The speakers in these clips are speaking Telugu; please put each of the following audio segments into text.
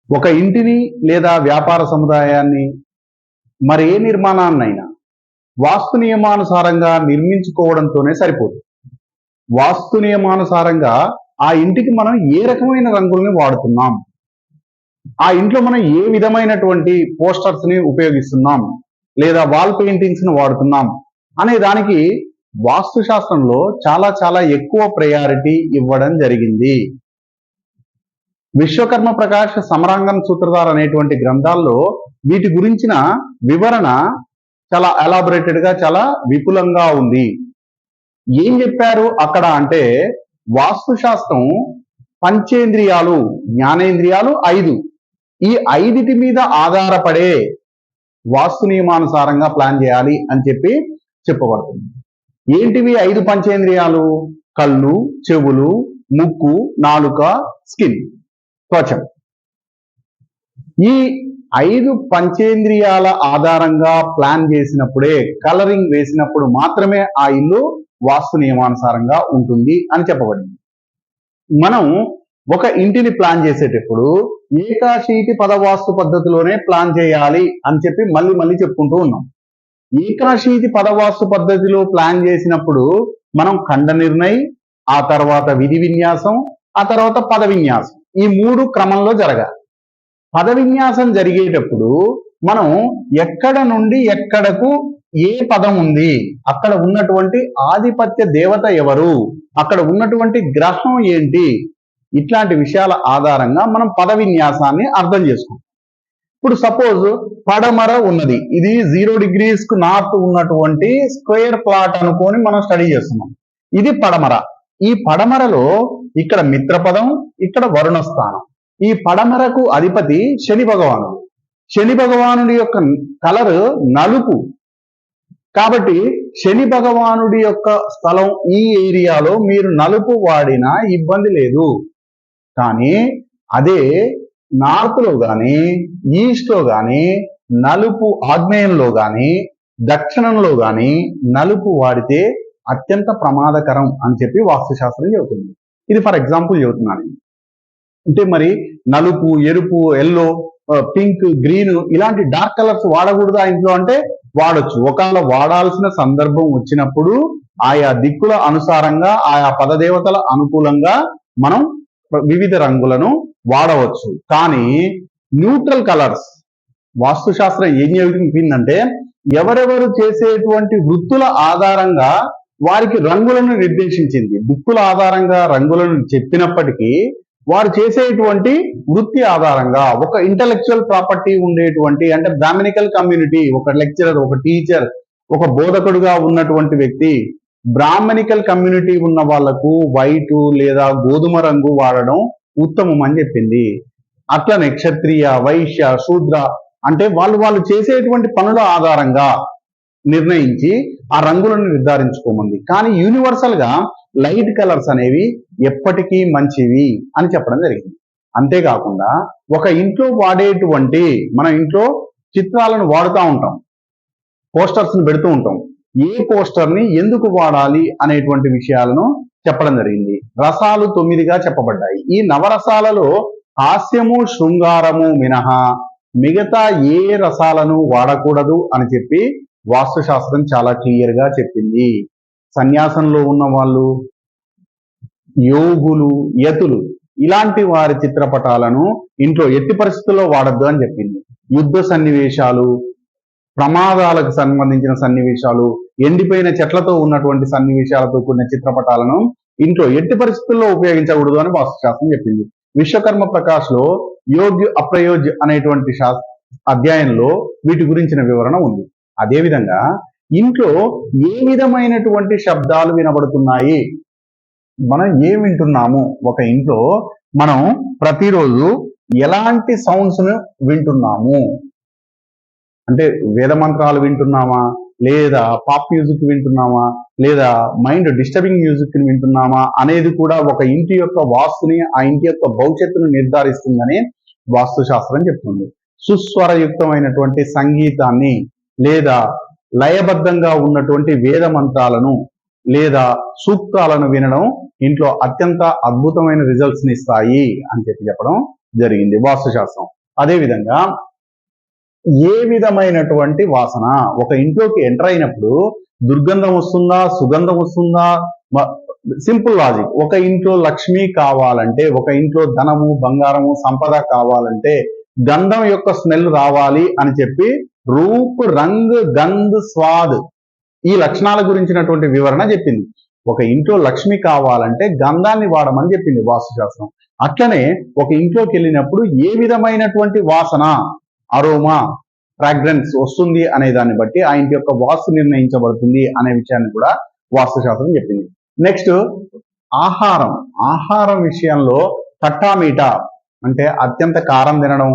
ఒక ఇంటిని లేదా వ్యాపార సముదాయాన్ని మరి ఏ నిర్మాణాన్నైనా వాస్తు నియమానుసారంగా నిర్మించుకోవడంతోనే సరిపోదు. వాస్తు నియమానుసారంగా ఆ ఇంటికి మనం ఏ రకమైన రంగుల్ని వాడుతున్నాం, ఆ ఇంట్లో మనం ఏ విధమైనటువంటి పోస్టర్స్ ని ఉపయోగిస్తున్నాం లేదా వాల్ పెయింటింగ్స్ ని వాడుతున్నాం అనే దానికి వాస్తు శాస్త్రంలో చాలా చాలా ఎక్కువ ప్రయారిటీ ఇవ్వడం జరిగింది. విశ్వకర్మ ప్రకాశ సమరాంగణ సూత్రధార అనేటువంటి గ్రంథాల్లో వీటి గురించిన వివరణ చాలా ఎలాబొరేటెడ్ గా చాలా విపులంగా ఉంది. ఏం చెప్పారు అక్కడ అంటే, వాస్తు శాస్త్రం పంచేంద్రియాలు, జ్ఞానేంద్రియాలు 5, ఈ 5టి మీద ఆధారపడే వాస్తు నియమానుసారంగా ప్లాన్ చేయాలి అని చెప్పి చెప్పబడుతుంది. ఏంటివి 5 పంచేంద్రియాలు? కళ్ళు, చెవులు, ముక్కు, నాలుక, స్కిన్, త్వచం. ఈ 5 పంచేంద్రియాల ఆధారంగా ప్లాన్ చేసినప్పుడే, కలరింగ్ వేసినప్పుడు మాత్రమే ఆ ఇల్లు వాస్తు నియమానుసారంగా ఉంటుంది అని చెప్పబడింది. మనం ఒక ఇంటిని ప్లాన్ చేసేటప్పుడు ఏకాశీతి పదవాస్తు పద్ధతిలోనే ప్లాన్ చేయాలి అని చెప్పి మళ్ళీ చెప్పుకుంటూ ఉన్నాం. ఏకాశీతి పదవాస్తు పద్ధతిలో ప్లాన్ చేసినప్పుడు మనం ఖండ నిర్ణయ్, ఆ తర్వాత విధి విన్యాసం, ఆ తర్వాత పద విన్యాసం, ఈ 3 క్రమంలో జరగాలి. పద విన్యాసం జరిగేటప్పుడు మనం ఎక్కడ నుండి ఎక్కడకు ఏ పదం ఉంది, అక్కడ ఉన్నటువంటి ఆధిపత్య దేవత ఎవరు, అక్కడ ఉన్నటువంటి గ్రహం ఏంటి, ఇట్లాంటి విషయాల ఆధారంగా మనం పద విన్యాసాన్ని అర్థం చేసుకుంటాం. ఇప్పుడు సపోజ్ పడమర ఉన్నది, ఇది 0 degrees నార్త్ ఉన్నటువంటి స్క్వేర్ ప్లాట్ అనుకొని మనం స్టడీ చేస్తున్నాం. ఇది పడమర. ఈ పడమరలో ఇక్కడ మిత్రపదం, ఇక్కడ వరుణ స్థానం. ఈ పడమరకు అధిపతి శని భగవానుడు. శని భగవానుడి యొక్క కలర్ నలుపు. కాబట్టి శని భగవానుడి యొక్క స్థలం ఈ ఏరియాలో మీరు నలుపు వాడినా ఇబ్బంది లేదు. కానీ అదే నార్త్ లో కానీ, ఈస్ట్ లో కానీ నలుపు, ఆగ్నేయంలో కానీ దక్షిణంలో కానీ నలుపు వాడితే అత్యంత ప్రమాదకరం అని చెప్పి వాస్తుశాస్త్రం చెబుతుంది. ఇది ఫర్ ఎగ్జాంపుల్ చెబుతున్నాను. అంటే మరి నలుపు, ఎరుపు, ఎల్లో, పింక్, గ్రీన్ ఇలాంటి డార్క్ కలర్స్ వాడకూడదు ఆ ఇంట్లో అంటే వాడొచ్చు. ఒకవేళ వాడాల్సిన సందర్భం వచ్చినప్పుడు ఆయా దిక్కుల అనుసారంగా, ఆయా పదదేవతల అనుకూలంగా మనం వివిధ రంగులను వాడవచ్చు. కానీ న్యూట్రల్ కలర్స్ వాస్తుశాస్త్రం ఏం చెప్పిందంటే, ఎవరెవరు చేసేటువంటి వృత్తుల ఆధారంగా వారికి రంగులను నిర్దేశించింది. దిక్కుల ఆధారంగా రంగులను చెప్పినప్పటికీ వారు చేసేటువంటి వృత్తి ఆధారంగా ఒక ఇంటలెక్చువల్ ప్రాపర్టీ ఉండేటువంటి, అంటే బ్రాహ్మణికల్ కమ్యూనిటీ, ఒక లెక్చరర్, ఒక టీచర్, ఒక బోధకుడుగా ఉన్నటువంటి వ్యక్తి, బ్రాహ్మణికల్ కమ్యూనిటీ ఉన్న వాళ్లకు వైట్ లేదా గోధుమ రంగు వాడడం ఉత్తమం అని చెప్పింది. అట్లనే క్షత్రియ, వైశ్య, శూద్ర అంటే వాళ్ళు చేసేటువంటి పనుల ఆధారంగా నిర్ణయించి ఆ రంగులను నిర్ధారించుకోమంది. కానీ యూనివర్సల్ గా లైట్ కలర్స్ అనేవి ఎప్పటికీ మంచివి అని చెప్పడం జరిగింది. అంతేకాకుండా ఒక ఇంట్లో వాడేటువంటి, మన ఇంట్లో చిత్రాలను వాడుతూ ఉంటాం, పోస్టర్స్ ని పెడుతూ ఉంటాం. ఏ పోస్టర్ ని ఎందుకు వాడాలి అనేటువంటి విషయాలను చెప్పడం జరిగింది. రసాలు 9గా చెప్పబడ్డాయి. ఈ నవరసాలలో హాస్యము, శృంగారము మినహా మిగతా ఏ రసాలను వాడకూడదు అని చెప్పి వాస్తుశాస్త్రం చాలా క్లియర్ గా చెప్పింది. సన్యాసంలో ఉన్న వాళ్ళు, యోగులు, యతులు ఇలాంటి వారి చిత్రపటాలను ఇంట్లో ఎట్టి పరిస్థితుల్లో వాడద్దు అని చెప్పింది. యుద్ధ సన్నివేశాలు, ప్రమాదాలకు సంబంధించిన సన్నివేశాలు, ఎండిపోయిన చెట్లతో ఉన్నటువంటి సన్నివేశాలతో కూడిన చిత్రపటాలను ఇంట్లో ఎట్టి పరిస్థితుల్లో ఉపయోగించకూడదు అని వాస్తుశాస్త్రం చెప్పింది. విశ్వకర్మ ప్రకాశ్ లో యోగ్య అప్రయోజ్ అనేటువంటి అధ్యాయంలో వీటి గురించిన వివరణ ఉంది. అదేవిధంగా ఇంట్లో ఏ విధమైనటువంటి శబ్దాలు వినబడుతున్నాయి, మనం ఏం వింటున్నాము, ఒక ఇంట్లో మనం ప్రతిరోజు ఎలాంటి సౌండ్స్ ను వింటున్నాము, అంటే వేద మంత్రాలు వింటున్నామా, లేదా పాప్ మ్యూజిక్ వింటున్నామా, లేదా మైండ్ డిస్టర్బింగ్ మ్యూజిక్ ని వింటున్నామా అనేది కూడా ఒక ఇంటి యొక్క వాస్తుని, ఆ ఇంటి యొక్క భవిష్యత్తును నిర్ధారిస్తుందని వాస్తుశాస్త్రం చెప్తుంది. సుస్వరయుక్తమైనటువంటి సంగీతాన్ని లేదా లయబద్ధంగా ఉన్నటువంటి వేద మంత్రాలను లేదా సూక్తాలను వినడం ఇంట్లో అత్యంత అద్భుతమైన రిజల్ట్స్ ని ఇస్తాయి అని చెప్పడం జరిగింది వాస్తుశాస్త్రం. అదేవిధంగా ఏ విధమైనటువంటి వాసన ఒక ఇంట్లోకి ఎంటర్ అయినప్పుడు దుర్గంధం వస్తుందా, సుగంధం వస్తుందా? Simple logic. ఒక ఇంట్లో లక్ష్మి కావాలంటే, ఒక ఇంట్లో ధనము, బంగారము, సంపద కావాలంటే గంధం యొక్క స్మెల్ రావాలి అని చెప్పి రూప్, రంగ్, గంధ్, స్వాద్ ఈ లక్షణాల గురించినటువంటి వివరణ చెప్పింది. ఒక ఇంట్లో లక్ష్మి కావాలంటే గంధాన్ని వాడమని చెప్పింది వాస్తుశాస్త్రం. అట్లనే ఒక ఇంట్లోకి వెళ్ళినప్పుడు ఏ విధమైనటువంటి వాసన, అరోమా, ఫ్రాగ్రెన్స్ వస్తుంది అనే దాన్ని బట్టి ఆ ఇంటి యొక్క వాస్తు నిర్ణయించబడుతుంది అనే విషయాన్ని కూడా వాస్తుశాస్త్రం చెప్పింది. నెక్స్ట్ ఆహారం విషయంలో ఖట్టా మీఠా అంటే అత్యంత కారం తినడం,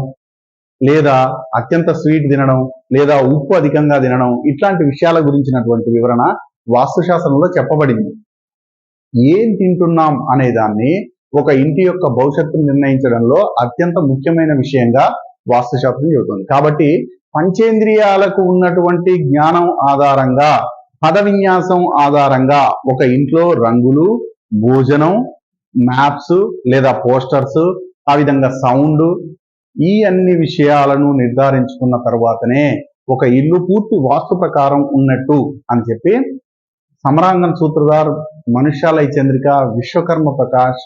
లేదా అత్యంత స్వీట్ తినడం, లేదా ఉప్పు అధికంగా తినడం, ఇట్లాంటి విషయాల గురించినటువంటి వివరణ వాస్తుశాస్త్రంలో చెప్పబడింది. ఏం తింటున్నాం అనే దాన్ని ఒక ఇంటి యొక్క భవిష్యత్తును నిర్ణయించడంలో అత్యంత ముఖ్యమైన విషయంగా వాస్తుశాస్త్రం చెబుతుంది. కాబట్టి పంచేంద్రియాలకు ఉన్నటువంటి జ్ఞానం ఆధారంగా, పద విన్యాసం ఆధారంగా ఒక ఇంట్లో రంగులు, భోజనం, మ్యాప్స్ లేదా పోస్టర్స్, ఆ విధంగా సౌండ్, ఈ అన్ని విషయాలను నిర్ధారించుకున్న తర్వాతనే ఒక ఇల్లు పూర్తి వాస్తు ప్రకారం ఉన్నట్టు అని చెప్పి సమరాంగన్ సూత్రధార్, మనుష్యాలయ చంద్రిక, విశ్వకర్మ ప్రకాష్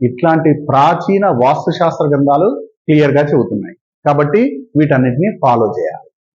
ఇట్లాంటి ప్రాచీన వాస్తుశాస్త్ర గ్రంథాలు క్లియర్ గా చెబుతున్నాయి. కాబట్టి వీటన్నిటిని ఫాలో చేయాలి.